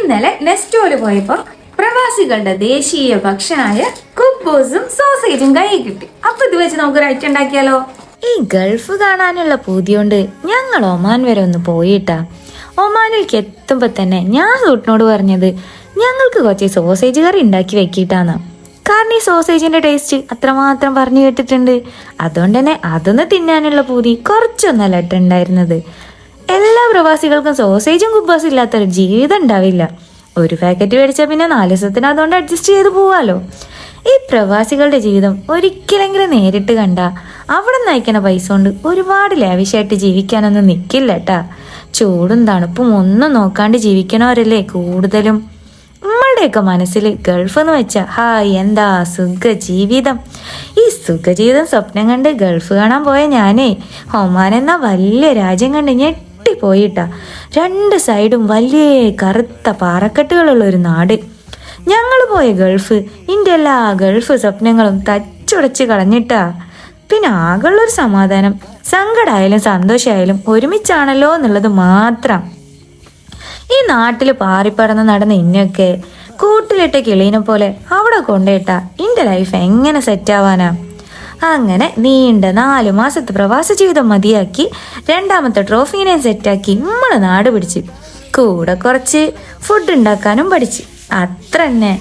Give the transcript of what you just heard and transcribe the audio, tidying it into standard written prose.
ഇന്നലെ നെസ്റ്റോല് പോയപ്പോ പ്രവാസികളുടെ ദേശീയ ഭക്ഷണമായ കുബൂസും സോസേജും കൈ കിട്ടി. അപ്പൊ ഇത് വെച്ച് നമുക്ക് ഒരു ഐറ്റം ഉണ്ടാക്കിയാലോ? ഈ ഗൾഫ് കാണാനുള്ള പൂതിയോണ്ട് ഞങ്ങൾ ഒമാൻ വരെ ഒന്ന് പോയിട്ടാ. ഒമാനിലേക്ക് എത്തുമ്പോ തന്നെ ഞാൻ സൂട്ടിനോട് പറഞ്ഞത് ഞങ്ങൾക്ക് കുറച്ച് സോസേജ് കറി ഉണ്ടാക്കി വെക്കിട്ടാന്ന്. കാരണം ഈ സോസേജിന്റെ ടേസ്റ്റ് അത്രമാത്രം പറഞ്ഞു കേട്ടിട്ടുണ്ട്. അതുകൊണ്ട് തന്നെ അതൊന്ന് തിന്നാനുള്ള പൂതി കുറച്ചൊന്നല്ല ഉണ്ടായിരുന്നത്. എല്ലാ പ്രവാസികൾക്കും സോസേജും കുബൂസും ഇല്ലാത്തൊരു ജീവിതം ഉണ്ടാവില്ല. ഒരു പാക്കറ്റ് മേടിച്ചാൽ പിന്നെ 4 ദിവസത്തിന് അതുകൊണ്ട് അഡ്ജസ്റ്റ് ചെയ്ത് പോവാലോ. ഈ പ്രവാസികളുടെ ജീവിതം ഒരിക്കലെങ്കിലും നേരിട്ട് കണ്ട അവിടെ നിന്ന് അയക്കണ പൈസ കൊണ്ട് ഒരുപാട് ലാവിഷായിട്ട് ജീവിക്കാനൊന്നും നിൽക്കില്ല കേട്ടാ. ചൂടും തണുപ്പും ഒന്നും നോക്കാണ്ട് ജീവിക്കണവരല്ലേ കൂടുതലും. നമ്മളുടെയൊക്കെ മനസ്സിൽ ഗൾഫ് എന്ന് വെച്ചാൽ ഹായ് എന്താ സുഖ ജീവിതം. ഈ സുഖജീവിതം സ്വപ്നം കണ്ട് ഗൾഫ് കാണാൻ പോയ ഞാനേ ഒമാൻ എന്ന വലിയ രാജ്യം കണ്ട് ഞെട്ടിപ്പോയിട്ടാ. 2 സൈഡും വലിയ കറുത്ത പാറക്കെട്ടുകളുള്ള ഒരു നാട്. ഞങ്ങൾ പോയ ഗൾഫ് എൻ്റെ എല്ലാ ഗൾഫ് സ്വപ്നങ്ങളും തച്ചുടച്ച് കളഞ്ഞിട്ടാ. പിന്നെ ആകെയുള്ളൊരു സമാധാനം സങ്കടമായാലും സന്തോഷമായാലും ഒരുമിച്ചാണല്ലോ എന്നുള്ളത് മാത്രം. ഈ നാട്ടിൽ പാറിപ്പറന്ന് നടന്ന ഇന്നൊക്കെ കൂട്ടിലിട്ട കിളീനെ പോലെ അവിടെ കൊണ്ടുപോയിട്ടാ എൻ്റെ ലൈഫ് എങ്ങനെ സെറ്റാവാനാ. അങ്ങനെ നീണ്ട 4 മാസത്തെ പ്രവാസ ജീവിതം മതിയാക്കി 2ാമത്തെ ട്രോഫീനെ സെറ്റാക്കി നമ്മള് നാട് പിടിച്ച് കൂടെ കുറച്ച് ഫുഡ് ഉണ്ടാക്കാനും പഠിച്ച്. അത്ര തന്നെ.